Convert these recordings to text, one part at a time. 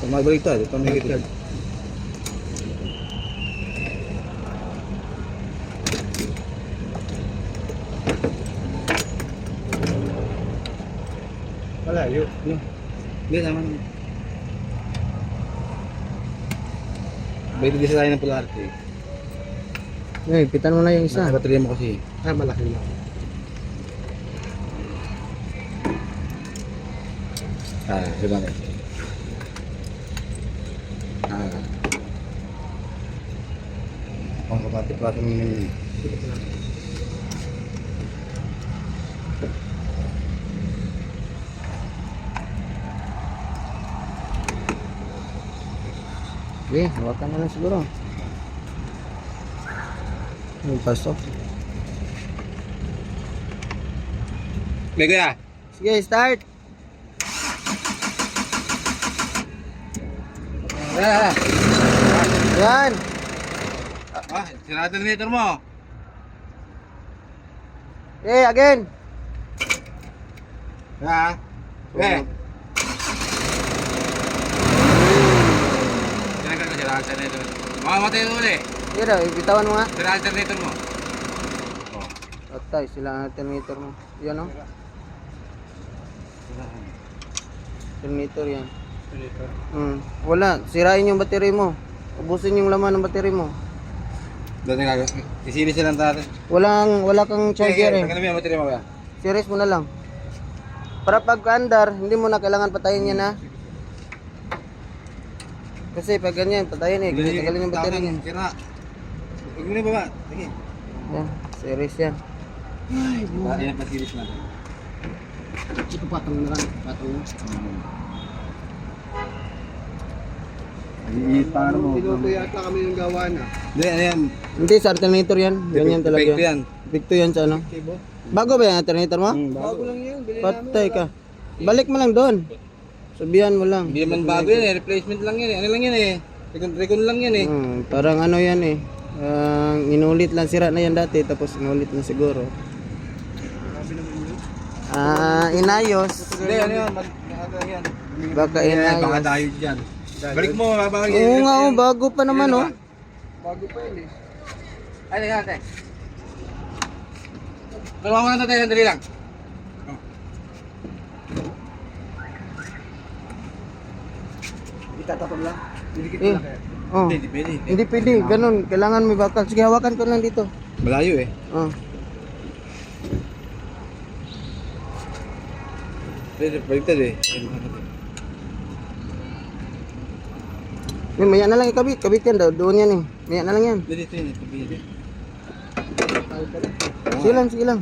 Mabaliktad, ito negative. Wala, yun. Ano? Hindi, tama naman. 20 din sa tayo ng polarity. Eh, pitan mo na yung isa. Baterya mo kasi. Ah, malaki lang. Diba nga? Ang kapatid-patid mo yun. Sige, hawakan na lang siguro. Yung pasok. May kuya! Sige, start! Yan! Sira alternator mo! Okay, again! Sira alternator. Makamatay mo ulit. Sige daw, ibitawan mo nga. Sira alternator mo. Atay, sila ang alternator mo. Yan o. Alternator yan. Wala, sirain yung battery mo. Ubusin yung laman ng battery mo. Doon nga, isilis lang natin. Wala kang charger eh. Tanggalin mo yung battery mo ba? Series mo na lang. Para pagka-andar, hindi mo na kailangan patayin yan ha. Kasi pag ganyan, patayin eh. Tanggalin yung battery niya. Sira. Huwag mo na baba. Sige. Yan, series yan. Ay, Ayan pa series na. ito patong na lang. Patong. Paano mo? Piloto yata kami ng gawa na. Hindi, ano yan? Hindi, sa alternator yan. Ganyan talaga. Fake yan. Victo yan sa ano. Kibo? Bago ba yung alternator mo? Bago lang yun. Bili Patay ka. Balik mo lang doon. Sabihan mo lang. Hindi naman bago yan eh. Replacement lang yan eh. Ano lang yan eh? Recon lang yan eh. Parang ano yan eh. Inulit lang, sira na yan dati. Tapos inulit na siguro. Inayos. Hindi, ano yan? Ano yan? Baka Baka inayos. tayo dyan. Balik mo, babalik. Oo nga oh, bago pa naman oh. Bago pa yun eh. Ay, teka, teka. Tulungan mo lang tayo, dali lang. Itatapag lang. Didikit Eh. lang kaya. Oh. Hindi pwede. Hindi pwede, ganun. Kailangan may bakal. Sige, hawakan ko lang dito. Malayo eh. Oh. Pwede, baliktad eh. Maya na lang ikabit. Kabit yan daw. Doon yan eh. Maya na lang yan. Dito yun, ito. Sige lang, sige lang.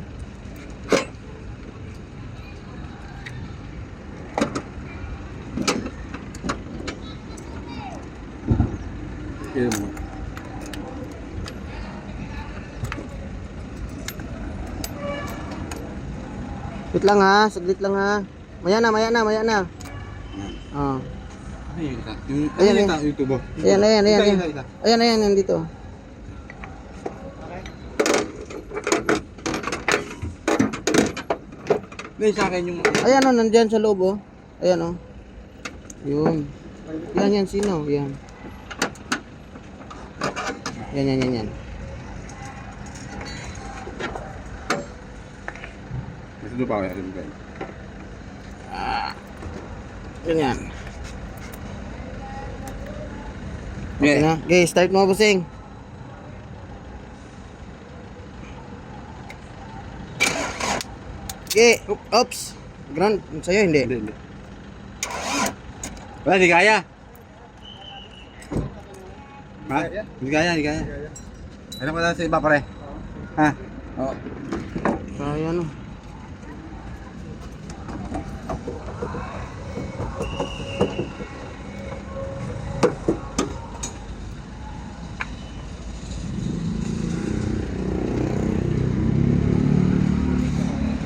Yun mo. Wait lang ha. Saglit lang ha. Maya na, maya na, maya na. Oh. Ano yung isa? Yung, Ayan, ano yung ayan. yung tubo? Ayan, ayan, ayan. Isa, Ayan, isa, isa. ayan, ayan, ayan dito. Ngayon sa akin yung... Ayan oh, nandyan sa loob oh. Ayan oh. Yun. Yan, yan, sino? Yan. Yan, yan, yan, yan. Ito pa ako, ito pa. Ganyan. Okay na. Okay, start mo bossing. Okay, oops. Ground, sa'yo hindi. Hindi. Wala, di kaya. Ha? Di kaya, di kaya. Ano mo na sa iba pare? Ha? Oo. Kaya no.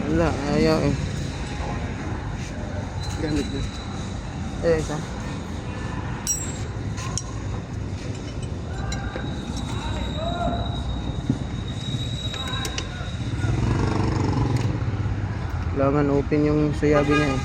Wala, ayaw eh. Ganit na. Isa. Kailangan open yung soyabi niya eh.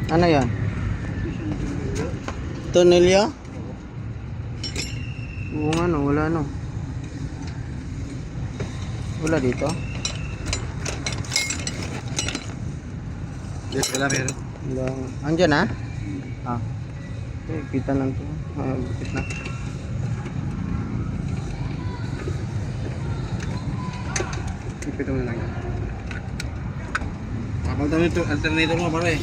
Ano yan? Tonelya? Oo nga no, wala no. Wala dito? Yes, wala meron. Wala. Andyan ha? Ah. Okay, kita lang to. Ah, bukit na. Ipito mo na lang yan. Alternator mo pare.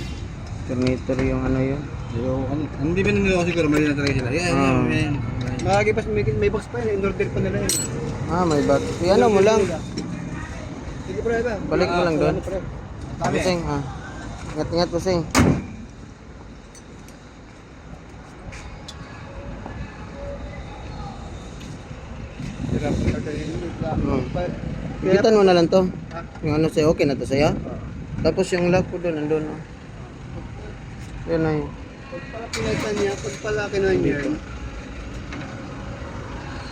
Alternator yung ano yun. Hindi ba nila ko siguro mali na talaga sila. Yan. Makagi pa may box pa yun. In-order pa nila yun. Ah, may bag. Ano mo lang. Sige pre ba? Balik mo lang doon. Dami. Pusing, ah. Ingat-ingat pusing. Bigitan mo na lang to. Yung ano sa'yo, okay na to sa'yo? Tapos yung lock ko doon, nandun. Oh. Yan na yun. Pagpalaki niya, pagpalaki na niya.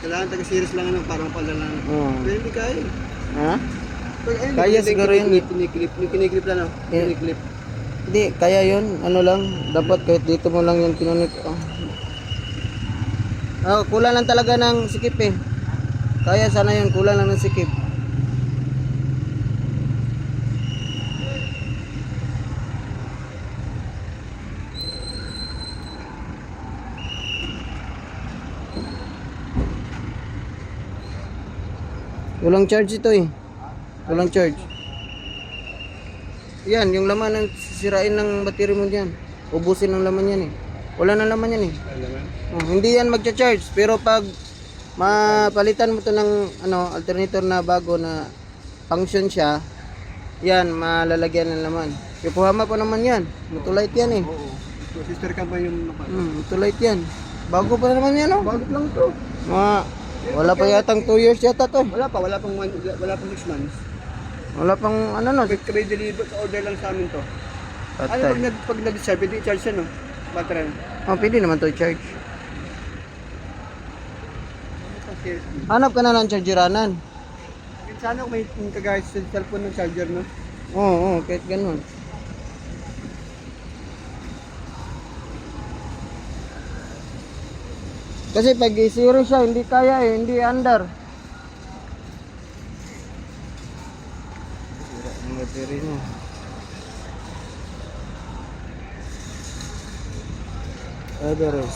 Kailangan taga-series lang ano, parang pala lang. Oo. Pero hindi kaya. Ha? Pag, ayun, Kaya siguro yun. Kiniklip lang, no? Yeah. Kiniklip. Hindi, kaya yun. Ano lang, dapat kahit dito mo lang yung kinunik. Oh. Ah, kulang lang talaga ng sikip eh. Kaya sana yun, kulang lang ng sikip. Walang charge ito eh. Walang charge. Yan, yung laman ng sisirain ng battery mo diyan. Ubusin ng laman yan eh. Wala nang laman yan eh. Oh, hindi yan magcha-charge, pero pag mapalitan mo to ng ano, alternator na bago na function siya, yan malalagyan ng laman. Yokohama pa naman yan. Motolite yan eh. Oo. So, sister ka ba yung Motolite yan. Bago pa naman yan oh. Bago lang to. Wala pa yatang 2 years yata to. Wala pang 6 months. Wala pang ano no. Kami deliver, order lang sa amin to. Ano Patay. pag nag-charge, pwede i-charge yan, no? Battery. Oh, pwede naman to i-charge. Hanap ka na ng chargeranan. Sana kung may kagaya sa cellphone ng charger, no? Oo, kahit ganun. Kasi pag i-zero siya, hindi kaya eh, hindi under. Sira ang battery mo. Others.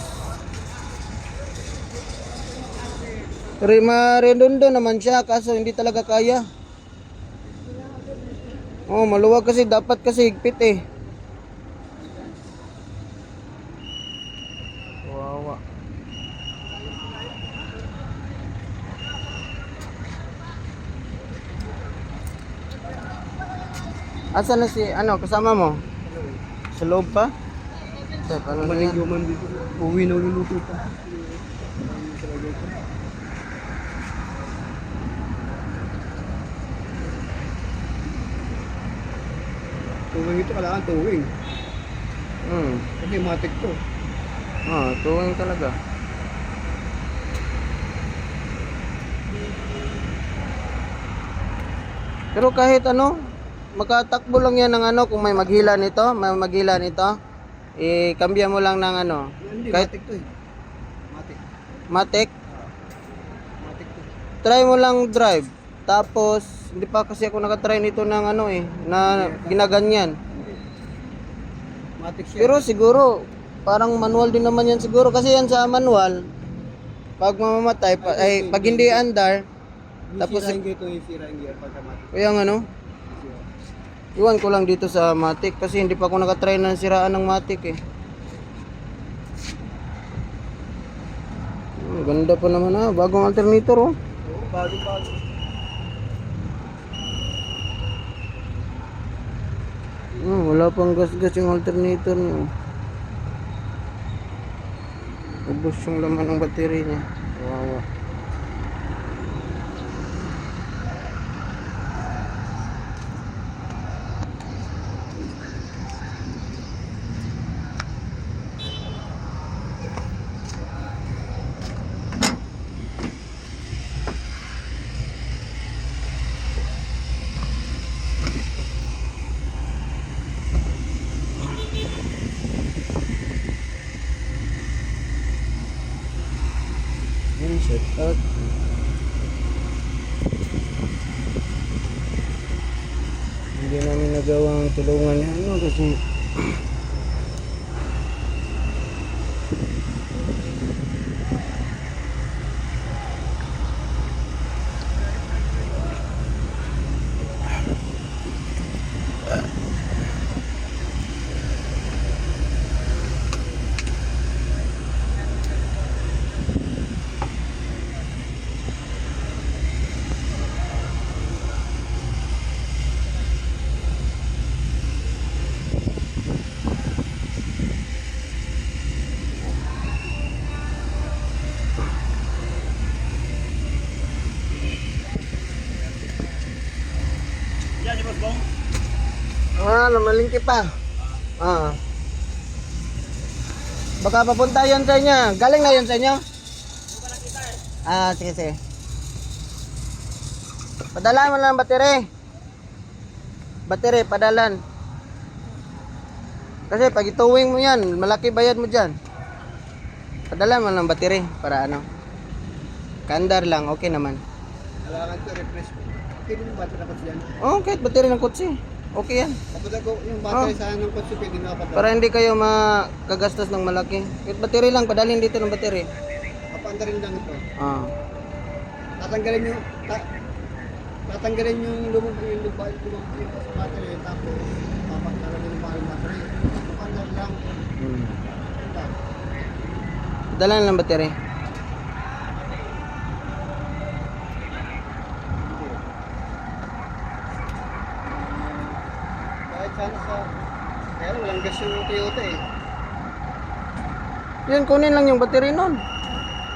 Redondo naman siya, kaso hindi talaga kaya. Oh, maluwag kasi, dapat kasi higpit eh. Wawa. Asa na si, ano, kasama mo? Sa loob pa? Sa paano na yan? Human dito. Uwi na luluto pa. Tuwing ito, kailangan tuwing. Kasi matik to. Ah, tuwing talaga. Pero kahit ano, makatakbo lang yan ng ano, kung may maghila nito, i-cambia mo lang ng ano, Hindi, kahit matik to eh. Matik. matic, Matik to. try mo lang drive. Tapos, hindi pa kasi ako nakatry nito ng ano eh, na ginaganyan. Matik siya. Pero siguro, parang manual din naman yan siguro. Kasi yan sa manual, pag mamamatay, pag hindi andar, tapos, sirahin ko ito yung sirahin gear pagka matik. kaya nga no, iwan ko lang dito sa Matic kasi hindi pa ako nakatry ng siraan ng Matic eh. Ganda pa naman bagong alternator oh. Oo, bago. Wala pang gas-gas yung alternator niya. Ubos yung laman ng battery niya. Wawa. Set out. Hindi namin nagawang tulungan yan, no? Kasi namalingki pa. Baka papunta yun sa inyo. Galing na yun sa inyo? Sige, sige. Padalan mo lang ng battery. Battery, padalan. Kasi pag ituwing mo yan, malaki bayad mo dyan. Padalan mo lang ng battery para ano. Kandar lang, okay naman. Kailangan ito, refresh. Pwede mo battery dapat yan. Kahit battery ng kotse. Okay yan. Kapag ako, yung battery sa ng kotse, pwede na kapag. Para hindi kayo makagastos ng malaki. Kahit battery lang, padalhin dito ng battery. Kapandarin lang ito. Ah. Tatanggalin yung lumubog yung battery, tapos papaglalagyan yung bagong battery. Kapandar lang. Padalan lang ng battery. Kahit sana sa... Kaya walang gas yung Toyota eh. Yan, kunin lang yung battery nun.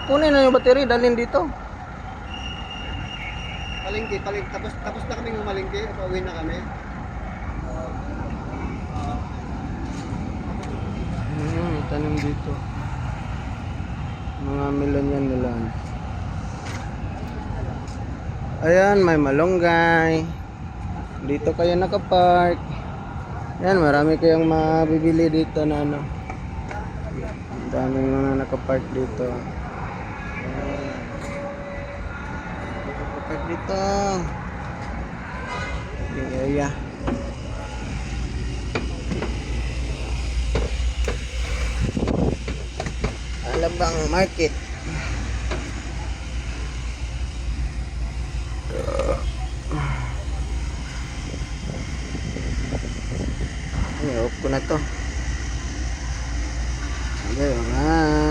Kunin lang yung battery, dalhin dito. Palengke. Tapos na kami ng malengke, pauwi na kami. Tanim dito. Mga melon. Ayan, may malunggay. Dito kayo nakapark. Ayan, marami kayong mabibili dito na ano. Daming mga nakapark dito. Nakapark dito. Yung area. Alabang Market. Ay, off ko na to. Okay, nga.